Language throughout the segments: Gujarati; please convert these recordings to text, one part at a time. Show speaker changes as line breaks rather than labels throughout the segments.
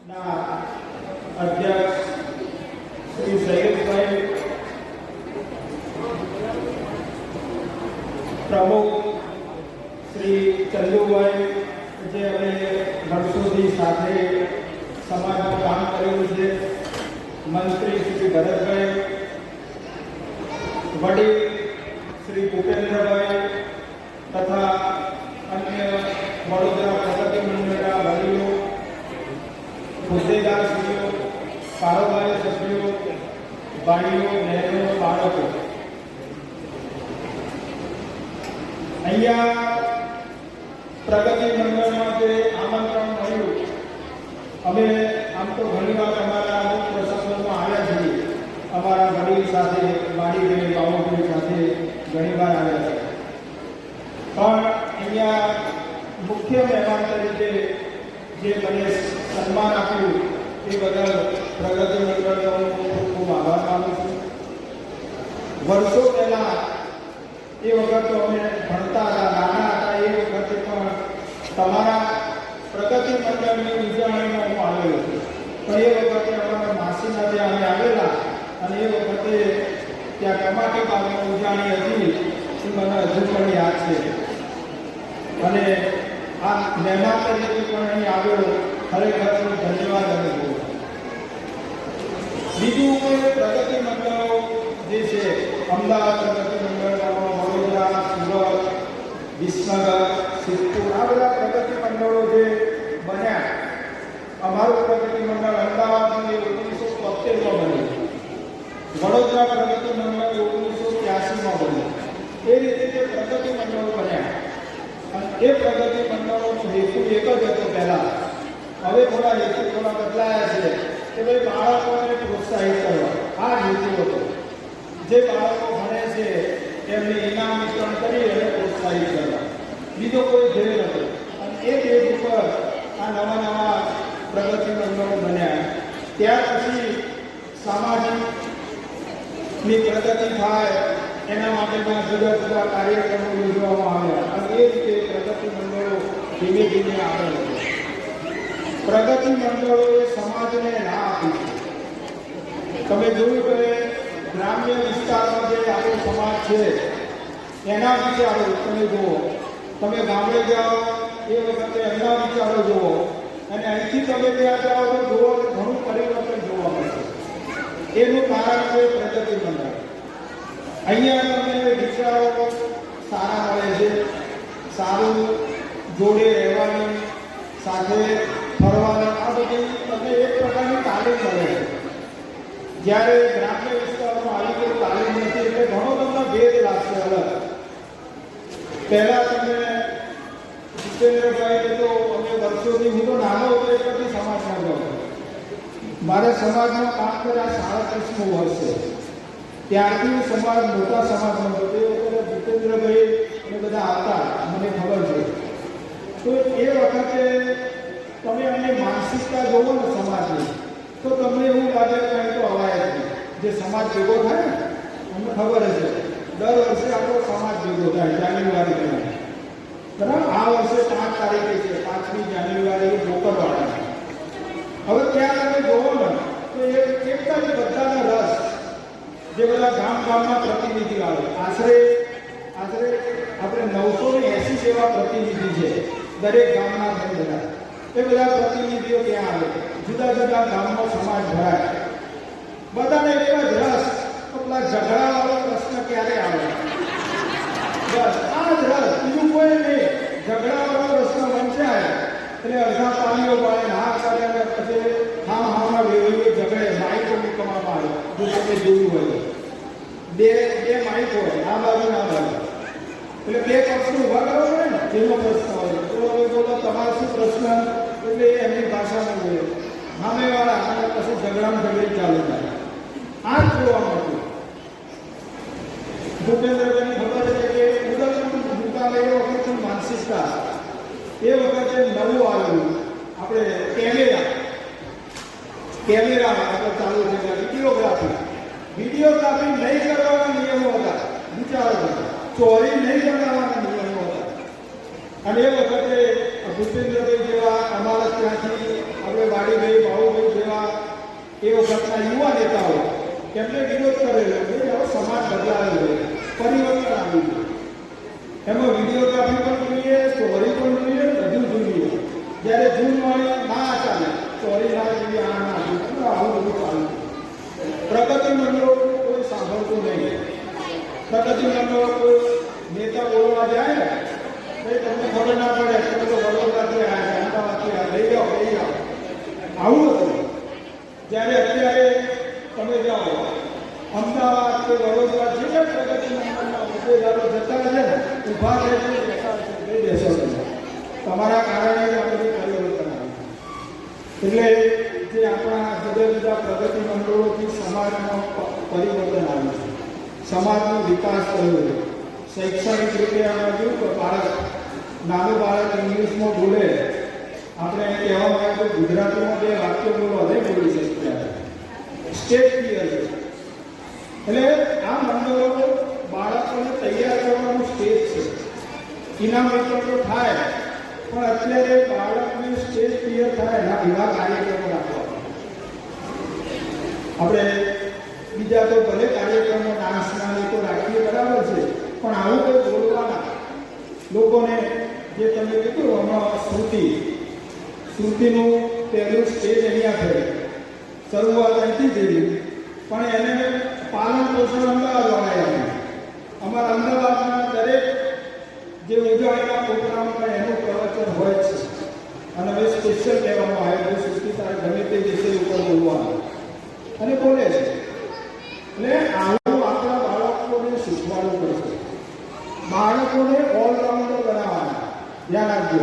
ના અધ્યક્ષ શ્રી સૈયદભાઈ, પ્રમુખ શ્રી ચંદુભાઈ, જે અમે વર્ષોથી સાથે સમાજમાં કામ કરેલું છે, મંત્રી શ્રી ભરતભાઈ, વડીલ શ્રી ભૂપેન્દ્રભાઈ તથા અન્ય વડોદરા પ્રગતિ મંડળના વડીલો, હોદ્દેદારશ્રીઓ, કારોબારી સભ્યો, ભાઈઓ, બહેનો, બાળકો, અહીંયા પ્રગતિ મંડળમાં જે આમંત્રણ મળ્યું, અમે આમ તો ઘણીવાર અમારા અમુક પ્રસંગોમાં આવ્યા છીએ, અમારા વડીલ સાથે, વાડીભાઈ, બાબુભાઈ સાથે ઘણીવાર આવ્યા છે, પણ અહીંયા મુખ્ય મહેમાન તરીકે જે મને સન્માન આપ્યું એ બદલ પ્રગતિ મંડળનો ખૂબ ખૂબ આભાર માનું છું. વર્ષો પહેલાં એ વખત તો અમે ભણતા હતા, નાના હતા, એ વખતે પણ તમારા પ્રગતિ મંડળની ઉજવણીમાં હું આવેલો છું, પણ એ વખતે અમારા માસીના ત્યાં અમે આવેલા અને એ વખતે ત્યાં ટમાટી બાગની ઉજવણી હતી, એ મને હજુ પણ યાદ છે. અને આ મહેમાન તરીકે પણ અહીં આવ્યો, ખરેખર ધન્યવાદ અનુભવ. બીજું કે પ્રગતિ મંડળો જે છે, અમદાવાદ પ્રગતિ મંડળ, વડોદરા, સુરત, વિસનગર, સિદ્ધપુર, આ બધા પ્રગતિ મંડળો જે બન્યા. અમારું પ્રગતિ મંડળ અમદાવાદમાં 1973માં બન્યું, વડોદરા પ્રગતિ મંડળ 1983માં બન્યું. એ રીતે જે પ્રગતિ મંડળો બન્યા અને એ પ્રગતિ મંડળોનો હેતુ એક જ હતો પહેલાં. હવે થોડા હેતુ થોડા બદલાયા છે કે ભાઈ બાળકોને પ્રોત્સાહિત કરવા, આ હેતુ હતો. જે બાળકો ભણે છે એમને ઇનામ વિતરણ કરી અને પ્રોત્સાહિત કરવા, બીજો કોઈ ધ્યેય નથી. અને એ દેશ ઉપર આ નવા નવા પ્રગતિ મંડળો બન્યા. ત્યાર પછી સામાજિકની પ્રગતિ થાય એના માટેના જુદા જુદા કાર્યક્રમો યોજવામાં આવ્યા અને એ રીતે પ્રગતિ મંડળો ધીમે ધીમે આગળ વધ્યા. પ્રગતિ મંડળોએ સમાજને રાહ આપી છે. તમે જોયું કે ગ્રામ્ય વિસ્તારમાં જે આપણો સમાજ છે એના વિચારો તમે જુઓ, તમે ગામડે જાઓ એ વખતે એમના વિચારો જુઓ અને અહીંથી તમે ત્યાં જાઓ તો જુઓ કે ઘણું પરિવર્તન જોવા મળશે. એનું કારણ છે પ્રગતિ મંડળ. અહીંયા તમને વિચારો સારા મળે છે, સારું જોડે રહેવાની, સાથે ફરવાની, આ બધી તમને એક પ્રકારની તાલીમ મળે છે. જ્યારે ગ્રામ્ય વિસ્તારમાં આવી કોઈ તાલીમ નથી એટલે ઘણો તમને ભેદ લાગશે. અલગ પહેલાં તમે જીતેન્દ્રભાઈ તો અમે વર્ષોથી, હું તો નાનો હતો એ પછી સમાજમાં ગયો, મારે સમાજમાં કામ કર્યા 37મું વર્ષ છે. ત્યારથી સમાજ મોટા સમાજમાં હતો. એ વખતે જીતેન્દ્રભાઈ એ બધા આવતા, મને ખબર છે. તો એ વખતે તમે એમની માનસિકતા જોવો ને સમાજની, તો તમને એવું લાગે કે અહીં તો અવાય જ જે સમાજ ભેગો થાય ને, અમને ખબર છે દર વર્ષે આપણો સમાજ ભેગો થાય જાન્યુઆરી પહેલાં, બરાબર. આ વર્ષે 5 તારીખે છે, 5મી જાન્યુઆરી બોકરવાડા. હવે ત્યાં તમે જોવો ને તો એકતા જ બધાના રસ, જે બધા ગામના પ્રતિનિધિ આવે, આશરે આપણે 980 જેવા પ્રતિનિધિ છે દરેક ગામના. બધા એ બધા પ્રતિનિધિઓ ત્યાં આવે, જુદા જુદા ગામનો સમાજ ભરાય, બધાને એક જ રસ, તો પેલા ઝઘડાવાળો પ્રશ્ન ક્યારે આવે, બસ આ જ રસ, બીજું કોઈ નહીં. ઝઘડાવાળો પ્રશ્ન વંચાય એટલે અડધા પાણીઓ પાડે, હા કરે અને પછી હામાં વેવીએ ઝઘડે. માઇકો મૂકવામાં આવે, જો તમે જોયું હોય બે માઇક હોય, આ બાજુ આ બાજુ, એટલે બે પક્ષને ઉભા કરવો પડે ને, જેનો પ્રશ્ન હોય તો હવે બોલો તમારો શું પ્રશ્ન, એટલે એમની ભાષામાં બોલે સામેવાળા, અને પછી ઝઘડામાં ઝઘડી ચાલુ થાય. આ જ જોવા મળતું. ભૂપેન્દ્રભાઈની ખબર છે કે ઉદલપુર ભૂકાલે એ વખતની માનસિકતા, એ વખતે નવું આવેલું આપણે કેમેરા આપણે ચાલુ છે, વિડીયોગ્રાફી નહીં કરવાના નિયમો હતા. વિચારો, ચોરી નહીં કરવાના નિયમો હતા. અને એ વખતે ભૂપેન્દ્રભાઈ જેવા અમારા ત્યાંથી આપણે વાડીભાઈ સમાજના યુવા નેતાઓ એમને વિરોધ કરેલો કે હવે સમાજ બદલાયો છે, પરિવર્તન આવ્યું છે. એમાં વિડીયોગ્રાફી પણ જોઈએ, સ્ટોરી પણ જોઈએ, બધું જોઈએ. જ્યારે જૂનવાળી ના ચાલે, સ્ટોરી ના જોઈએ, આ ના જોઈએ, આવું બધું ચાલુ. પ્રગતિ મંડળો કોઈ સાંભળતું નહીં. પ્રગતિ મંડળો કોઈ નેતા બોલવા જાય ને ભાઈ તમને ખબર ના પડે, તમે તો વડોદરાથી આવ્યા, અમદાવાદથી આવ્યા, લઈ જાઓ લઈ જાઓ, આવું હતું. જ્યારે અત્યારે તમે જાઓ અમદાવાદ કે વડોદરા જે પ્રગતિ મંડળના હોદ્દેદારો જતા છે ને, ઊભા રહેશે, બેઠા છે, લઈ બેસો તમે, તમારા કારણે જ આ બધું પરિવર્તન આવ્યું. એટલે જે આપણા જુદા જુદા પ્રગતિ મંડળોથી સમાજમાં પરિવર્તન આવ્યું છે, સમાજનો વિકાસ થયો છે. શૈક્ષણિક રીતે આપણે જોયું તો બાળક, નાનું બાળક ઇંગ્લિશમાં બોલે, આપણે કહેવામાં આવે તો ગુજરાતીમાં બે વાક્યો બોલો, હવે બોલી શકીએ. સ્ટેટ ક્લિયર છે. એટલે આ મંડળો બાળકોને તૈયાર કરવાનું સ્ટેજ છે. ઇનામ વિતરણ તો થાય, પણ અત્યારે બાળકને સ્ટેજ ક્લિયર થાય એના એવા કાર્યક્રમો રાખવા. આપણે બીજા તો ભલે કાર્યક્રમો ડાન્સના એ તો રાખીએ, બરાબર છે, પણ આવું કંઈ બોલવાના લોકોને, જે તમે કીધું હમણાં શ્રુતિનું પહેલું સ્ટેજ અહીંયા થયું, શરૂઆત અહીંથી થઈ, પણ એને પાલન પોષણ અમદાવાદવાળાએ આપ્યું. અમારા અમદાવાદના દરેક જે ઉજવણીના પ્રોગ્રામ પણ એનું પ્રવચન હોય છે, અને હવે સ્પેશિયલ કહેવામાં આવે છે શ્રુતિ તારે ગમે તે વિષય ઉપર બોલવાનું, અને બોલે છે. એટલે આવું આપણા બાળકોને શીખવાડવું પડશે. બાળકોને ઓલરાઉન્ડર બનાવવાના. ધ્યાન રાખજો.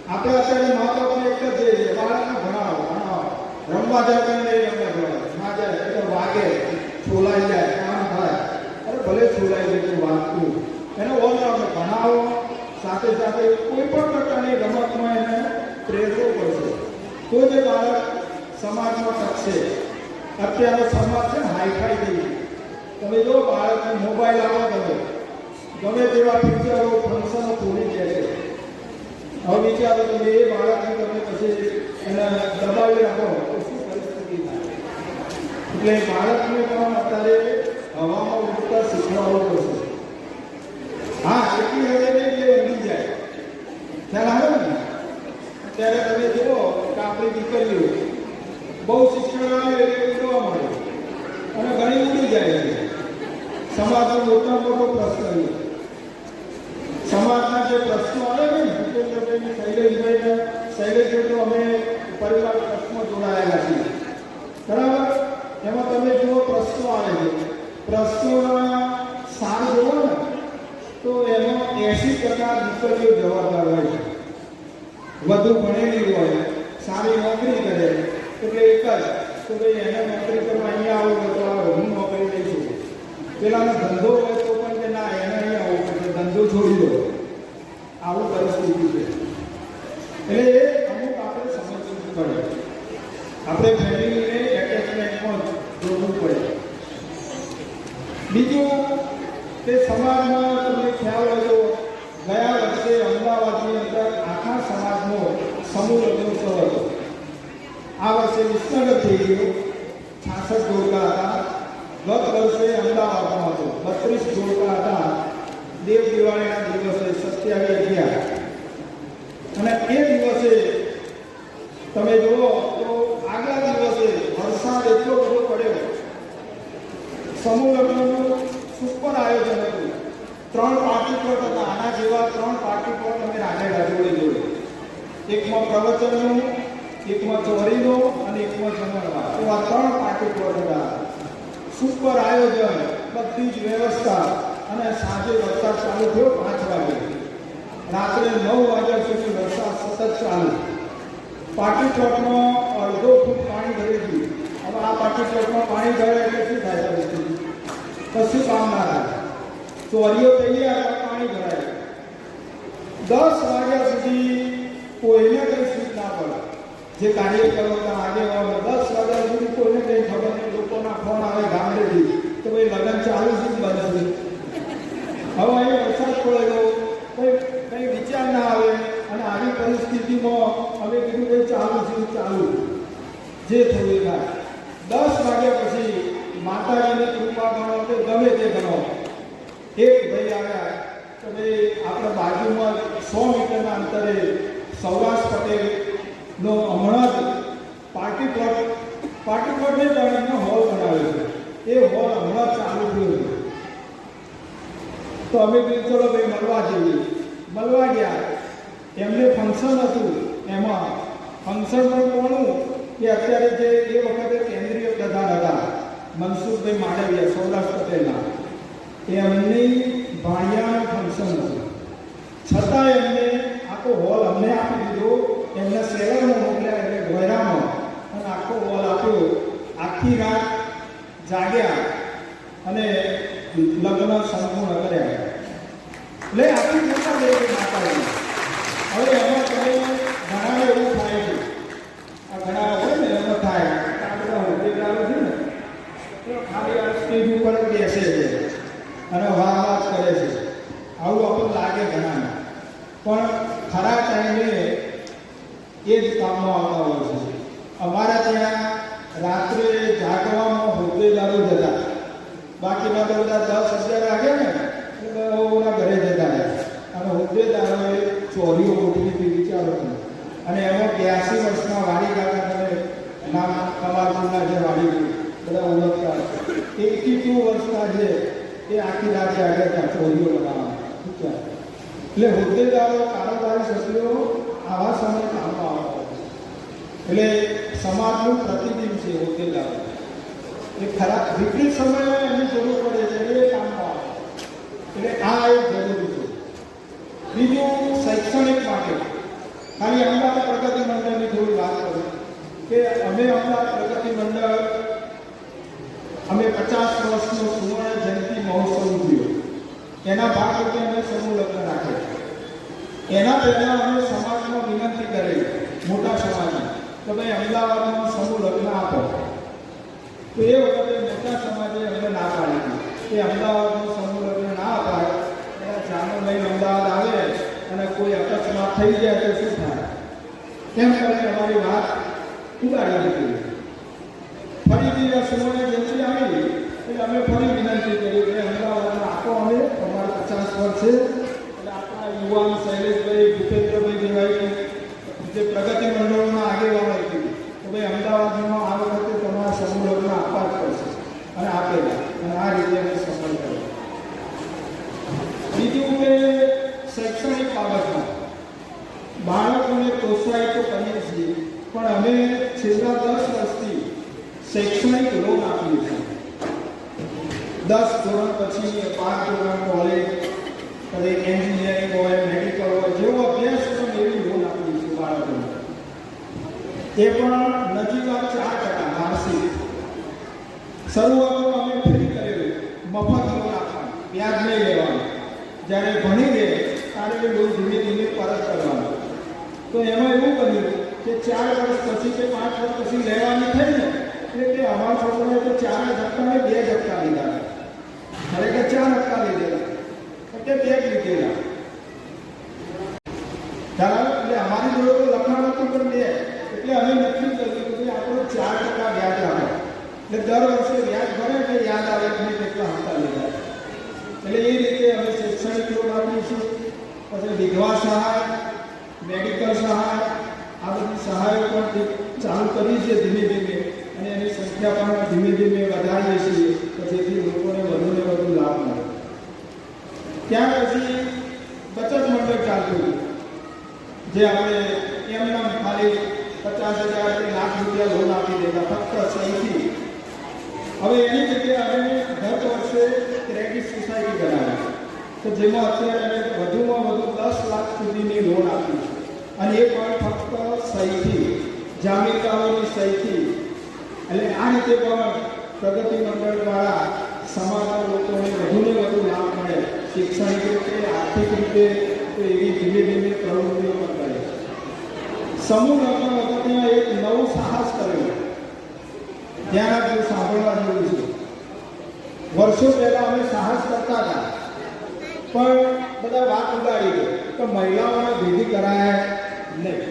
આપણે અત્યારે મા બાપને એક જ જોઈએ, બાળકને ભણાવો ભણાવો, રમવા જાય નહીં રમવા જવાય, ના જાય એટલે વાગે, છોલાઈ જાય, કામ થાય, અરે ભલે છોલાઈ જાય તો વાગતું. એને ઓલરાઉન્ડર ભણાવો, સાથે સાથે કોઈ પણ પ્રકારની રમતમાં એને પ્રેરવો પડશે, તો જે બાળક સમાજમાં ટકશે. અત્યારનો સમાજ છે ને હાઈફાઈ થઈ ગઈ. તમે જો બાળકને મોબાઈલ આપો, ગમે તેવા ફીચરો ફંક્શનો ખોલી દે છે. હવે વિચારો તમે એ બાળકને તમે પછી એને દબાવી રાખો તો શું પરિસ્થિતિ થાય. એટલે બાળકને પણ અત્યારે હવામાં ઉડતા શીખવાડવું પડશે. હા, એટલી હવે જે ઊંઘી જાય, ખ્યાલ આવે ને. અત્યારે તમે જુઓ કે આપણી દીકરીઓ બહુ શિક્ષણ આવે એટલે ઉડવા મળે, અને ઘણી ઉડી જાય છે. સમાજનો મોટા મોટો પ્રશ્ન છે. સમાજના જે પ્રશ્નો આવે છે ને, જીતેન્દ્રભાઈ, શૈલેષભાઈ તો અમે પરિવાર પ્રશ્નો જોડાયેલા છીએ, બરાબર. એમાં તમે જુઓ પ્રશ્નો આવે છે, પ્રશ્નોના સાર જુઓ ને તો એનો 80% દીકરીઓ જવાબદાર હોય છે. વધુ ભણેલી હોય, સારી નોકરી કરે, એટલે એક જ તો ભાઈ એને નોકરી કરવા અહીંયા આવું તો હું નોકરી લઈશું. પેલાનો ધંધો હોય તો પણ કે ના એને અહીંયા આવવું પડશે, ધંધો છોડી દો. આવું પરિસ્થિતિ છે. એટલે એ અમુક આપણે સમજવું પડે. આપણે ફેમિલીને એટેચમેન્ટ પણ જોડવું પડે. બીજું તે સમાજમાં તમને ખ્યાલ હોય તો ગયા વર્ષે અમદાવાદની અંદર આખા સમાજનો સમૂહ લગ્નોત્સવ હતો. આ વર્ષે વિસનગર થઈ ગયું, 66 જોડકા હતા. ગત વર્ષે અમદાવાદમાં હતો, 32 જોડકા હતા. દેવ દિવાળીના દિવસે 27/11, અને એ દિવસે તમે જુઓ તો આગલા દિવસે વરસાદ એટલો બધો પડ્યો. સમૂહ લગ્નનું સુપર આયોજન હતું. 3 પાર્ટી પ્લોટ હતા, આના જેવા 3 પાર્ટી પ્લોટ અમે રાખેલા જોડે જોડે. એકમાં પ્રવચનનું, એકમાં ચોરીનો અને એકમાં જમણવાર. એવા 3 પાર્ટી પ્લોટ હતા. સુપર આયોજન, બધી જ વ્યવસ્થા. અને સાંજે વરસાદ ચાલુ થયો 5 વાગે, રાત્રે 9 વાગ્યા સુધી વરસાદ સતત ચાલુ. પાર્ટી પ્લોટમાં અડધો ફૂટ પાણી ભરી ગયું. હવે આ પાર્ટી પ્લોટમાં પાણી ભરે એટલે શું થાય પરિસ્થિતિ? કશું કામ ના થાય. ચોરીઓ તૈયાર, પાણી ભરાય. 10 વાગ્યા સુધી કોઈને કંઈ સૂચ ના પડે. જે કાર્યકરો હતા આગેવાનો, 10 વાગ્યા સુધી કોઈને કંઈ ખબર નહીં. લોકોના ફોન આવે ગામડેથી તો ભાઈ લગ્ન ચાલુ છે બંધ છે. હવે અહીં વરસાદ પડેલો, કંઈ વિચાર ના આવે, અને આવી પરિસ્થિતિમાં અમે કીધું કે ચાલુ છે ચાલુ, જે થયું થાય. 10 વાગ્યા પછી માતાજીની કૃપા ગણો કે ગમે તે ગણો, એક ભાઈ આવ્યા કે ભાઈ આપણે બાજુમાં 100 મીટરના અંતરે સૌરાષ્ટ્ર પટેલનો હમણાં જ પાર્ટી પ્લોટ નહીં પણ એમનો હોલ બનાવ્યો છે. એ હોલ હમણાં ચાલુ થયો છે. તો અમે કીધું ચલો ભાઈ મળવા જઈએ. મળવા ગયા. એમને ફંક્શન હતું. એમાં ફંક્શન પણ કોનું કે અત્યારે જે એ વખતે કેન્દ્રીય પ્રધાન હતા મનસુખભાઈ માંડવિયા સૌરાષ્ટ્ર પટેલના, એમની ભાણિયાનું ફંક્શન હતું. છતાં એમને આખો હોલ અમને આપી દીધો. એમને સેલરમાં મોકલ્યા એટલે ગોયરામાં, અને આખો હોલ આપ્યો. આખી રાત જાગ્યા અને લગ્ન સંપૂર્ણ કર્યા. એટલે આખી મોટા દેવી માતાજી. હવે એમાં તમે ઘણા એવું થાય છે, આ ઘણા હોય ને એમાં થાય આ બધા હોદ્દેદારો છે ને તો ખાલી આ સ્ટેજ ઉપર જ બેસે છે અને વાહ કરે છે. આવું આપણને લાગે ઘણાને, પણ ખરા ટાઈમે એ જ કામમાં આવતા હોય છે. અમારા ત્યાં રાત્રે જાગવામાં હોદ્દેદારો જતા, બાકીના તો બધા 10-11 વાગે ને એટલે ઓલા ઘરે જતા રહ્યા. અને હોદ્દેદારોએ ચોરીઓ ગોઠવી હતી, વિચારો. અને એમાં 82 વર્ષના વાડી કાકા તમે નામ કમાલપુરના જે વાડી બધા ઓળખતા 82 વર્ષના છે એ આખી રાત જાગ્યા ત્યાં ચોરીઓ બનાવવા. એટલે હોદ્દેદારો કારોબારી સભ્યો આવા સમય કામમાં આવતા હોય. એટલે સમાજનું પ્રતિબિંબ છે હોદ્દેદારો. એ ખરાબ વિપરીત સમયમાં એની જરૂર પડે છે એ કામમાં આવે. એટલે આ એક જરૂરી છે. બીજું શૈક્ષણિક માટે ખાલી અમદાવાદ પ્રગતિ મંડળની થોડી વાત કરું કે અમે અમદાવાદ પ્રગતિ મંડળ અમે 50 વર્ષનો સુવર્ણ જયંતિ મહોત્સવ ઉજવ્યો. એના ભાગરૂપે અમે સમૂહ લગ્ન રાખ્યા. એના પહેલાં અમે સમાજમાં વિનંતી કરી, મોટા સમાજમાં, કે ભાઈ અમદાવાદમાં સમૂહ લગ્ન આપો. તો એ વખતે મોટા સમાજે અમને ના પાડી કે અમદાવાદમાં સમૂહ લગ્ન ના અપાય. એના જાનો લઈને અમદાવાદ આવે અને કોઈ અકસ્માત થઈ જાય તો શું થાય, તેમ કરીને અમારી વાત ઉડાડી દીધી. ફરીથી સુવર્ણ જયંતિ આવી એટલે અમે ફરી વિનંતી કરી કે અમદાવાદમાં આપો. અમે અમારા 50 વર્ષ છે એટલે આપણા યુવાન શૈલેષભાઈ, ભૂપેન્દ્રભાઈ જેવા જે પ્રગતિ મંડળોના આગેવાનો હતી તો ભાઈ અમદાવાદમાં આ વખતે તમારા સમૂહ લગ્ન આપવા જ પડશે, અને આપેલા. અને આ રીતે અમે સફળ કર્યા. બીજું કે શૈક્ષણિક બાબતમાં બાળકોને પ્રોત્સાહિત તો કરીએ છીએ, પણ અમે છેલ્લા 10 વર્ષથી શૈક્ષણિક લોન આપીએ છીએ. 10 ધોરણ પછી 5 ધોરણ કોલેજ, કદાચ એન્જિનિયરિંગ હોય, મેડિકલ હોય, જેવો અભ્યાસક્રમ એવી લોન આપીએ છીએ બાળકોને. એ પણ નજીવા 4% વાર્ષિક. શરૂઆતમાં અમે ફ્રી કરેલું, મફત લોન આપવાનું, વ્યાજ નહીં લેવાનું. જ્યારે ભણી લે ત્યારે લોન ધીમે ધીમે પરત કરવાનું. તો એમાં એવું બન્યું કે 4 વર્ષ પછી કે 5 વર્ષ પછી લેવાની થઈ ને એટલે કે અમારા છોકરાએ તો 4 ઝટકાને 2 ઝટકા લીધા. ખરેખર 4 ઝટકા લીધેલા એટલે 2 લીધેલા. એટલે અમારી જોડે તો લખાણ હતું પણ 2. એટલે અમે નક્કી કર્યું કે આપણો 4% વ્યાજ આવે. એટલે દર વર્ષે વ્યાજ ભરે એટલે યાદ આવે કે કેટલા હપ્તા લીધા. એટલે એ રીતે અમે શૈક્ષણિક લોન આપીએ છીએ. પછી વિધવા સહાય, મેડિકલ સહાય, આ બધી સહાયો પણ ચાલુ કરી છે ધીમે ધીમે, અને એની સંખ્યા પણ ધીમે ધીમે વધારીએ છીએ કે જેથી લોકોને વધુને વધુ લાભ મળે. ત્યાર પછી બચત મંડળ ચાલતું હતું, જે આપણે એમના ખાલી 50,000 કે લાખ રૂપિયા લોન આપી દેતા ફક્ત સહીથી. હવે એની જગ્યાએ અમે દર વર્ષે ક્રેડિટ સોસાયટી બનાવી તો જેમાં અત્યારે વધુમાં વધુ 10 લાખ સુધીની લોન આપી છે. અને એ પણ ફક્ત સહીથી, જામીનદારોની સહીથી. એટલે આ રીતે પણ પ્રગતિ મંડળ દ્વારા સમાજના લોકોને વધુને વધુ લાભ મળે, શૈક્ષણિક રીતે, આર્થિક રીતે. તો એવી ધીમે ધીમે પ્રવૃત્તિઓ પણ કરે. સમૂહ લગ્ન વખતે એક નવું સાહસ કર્યું, ધ્યાન આપજો, સાંભળવા જેવું છે. વર્ષો પહેલા અમે સાહસ કરતા હતા પણ બધા વાત ઉડાડી દે તો મહિલાઓને વિધિ કરાય નહીં.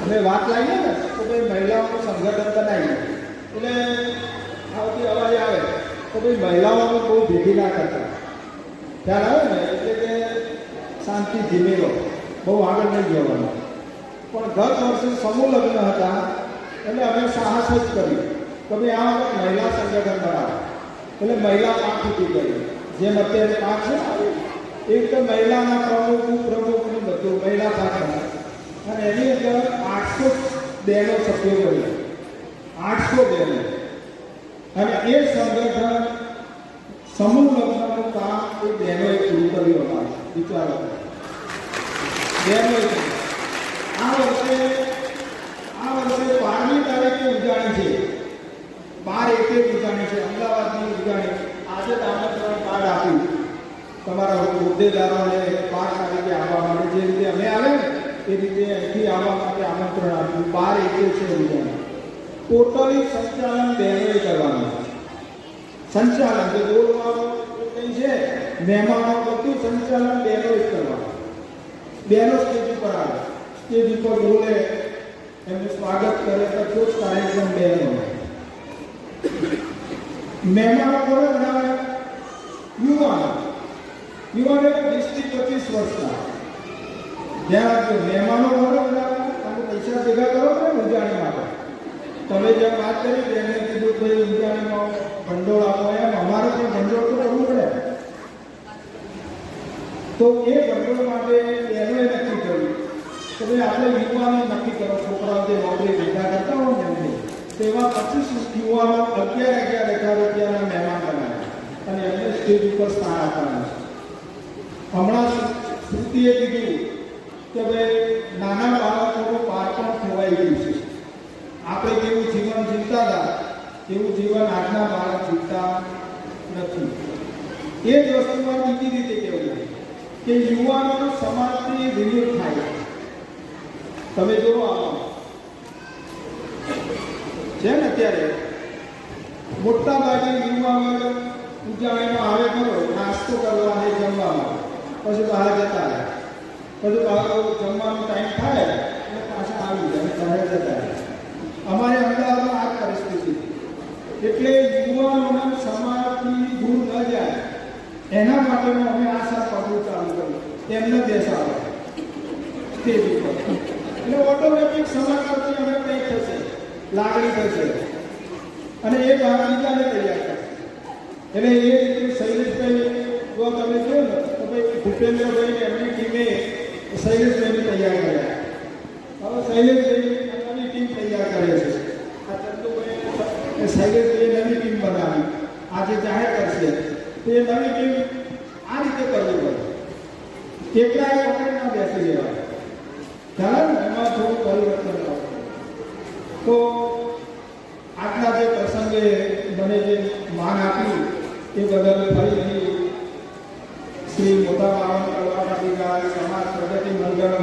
અમે વાત લાવીએ ને તો ભાઈ મહિલાઓનું સંગઠન બનાવીએ એટલે આવતી અવાજ આવે તો ભાઈ મહિલાઓને બહુ ભેગી ના કરતા, ખ્યાલ આવે ને, એટલે કે શાંતિ ધીમી રહો, બહુ આગળ નહીં જવાનું. પણ ગત વર્ષે સમૂહ લગ્ન હતા એટલે અમે સાહસ જ કર્યું કે ભાઈ આ વખત મહિલા સંગઠન બનાવો. એટલે મહિલા પાંખ ઊભી કરી, જેમ અત્યારે પાંખ છે ને એક તો મહિલાના પ્રમુખ ઉપપ્રમુખનું બધું મહિલા પાંખ બનાવે. અને એની અંદર 800 બહેનો સભ્યો બની, 800 બહેનો. અને એ સંગઠન સમૂહ લગ્નનું કામ એ બહેનોએ પૂરું કર્યું હતા. વિચારો બહેનોએ. આ વર્ષે 12મી તારીખે ઉજાણી છે, 12/1 ઉજાણી છે, અમદાવાદની ઉજાણી. આજે જ આમંત્રણ કાર્ડ આપ્યું તમારા હોદ્દેદારોને 5 તારીખે આવવા માટે. જે રીતે અમે આવે ને એ રીતે અહીંથી આવવા માટે આમંત્રણ આપ્યું. 12/1 છે ઉજાણી. ટોટલી સંચાલન બહેનોએ કરવાનું. સંચાલન જે બોલવાનું કંઈ છે, મહેમાનો બધું સંચાલન બહેનોએ જ કરવાનું. બહેનો સ્ટેજ ઉપર આવે, સ્ટેજ ઉપર બોલે, એમનું સ્વાગત કરે, બધો જ કાર્યક્રમ બહેનો. મહેમાનો કોને બનાવે? યુવાનો. યુવાનો 20 થી 25 વર્ષના. ધ્યાન રાખજો, મહેમાનો કોને બનાવે? તમે પૈસા ભેગા કરો ને ઉજાણી માટે. તમે જેમ વાત કરી એમને કીધું ભાઈ ઉજાણીમાં ભંડોળ આપો, એમ અમારે પણ ભંડોળ તો કરવું પડે. તો એ ભંડોળ માટે બહેનોએ નક્કી કર્યું કે ભાઈ આપણે યુવાનો નક્કી કરો, છોકરાઓ જે નોકરી ભેગા કરતા હોય ને એમને તેવા 25 યુવાનો 11,000 રૂપિયાના મહેમાન બનાવ્યા અને એમને સ્ટેજ ઉપર સ્થાન આપવાના છે. હમણાં શ્રુતિએ કીધું કે ભાઈ નાના બાળકોનું બાળપણ ખોવાઈ ગયું છે. આપણે કેવું જીવન જીવતા હતા એવું જીવન આજના બાળક જીવતા નથી. એ જ વસ્તુમાં બીજી રીતે કહેવું કે યુવાનો સમાજથી વિરુદ્ધ થાય. તમે જુઓ છે ને અત્યારે મોટા ભાગે યુવાનો ઉજાણીમાં આવે ખરો નાસ્તો કરવા અને જમવામાં, પછી બહાર જતા રહે, પછી બહાર જમવાનો ટાઈમ થાય એટલે પાછા આવી જાય, બહાર જતા રહે. અમારે અમદાવાદમાં આ પરિસ્થિતિ. એટલે યુવાનોના સમાજથી દૂર ન જાય એના માટેનું અમે આ સાર પગલું ચાલુ કર્યું. એમને બેસાડો સ્ટેજ ઉપર, એટલે ઓટોમેટિક સમાજ પરથી અમે કંઈક થશે, લાગણી થશે અને એ બહાર બીજાને તૈયાર કરશે. એટલે એ રીતે શૈલેષભાઈ જો તમે કહો ને તો ભાઈ ભૂપેન્દ્રભાઈ એમની ટીમે શૈલેષભાઈને તૈયાર કર્યા. હવે શૈલેષભાઈ નવી ટીમ તૈયાર કરે છે. આ ચંદુભાઈ શૈલેષભાઈએ નવી ટીમ બનાવી, આજે જાહેર કરશે. તો એ નવી ટીમ આ રીતે કરવી પડે. એકલા એક વખત ના બેસી રહેવા, ખ્યાલ ને એમાં થોડું પરિવર્તન આવે. તો આજના જે પ્રસંગે મને જે માન આપ્યું એ બદલ ફરીથી શ્રી મોટા બાવન કલાકારી સમાજ પ્રગતિ મંડળ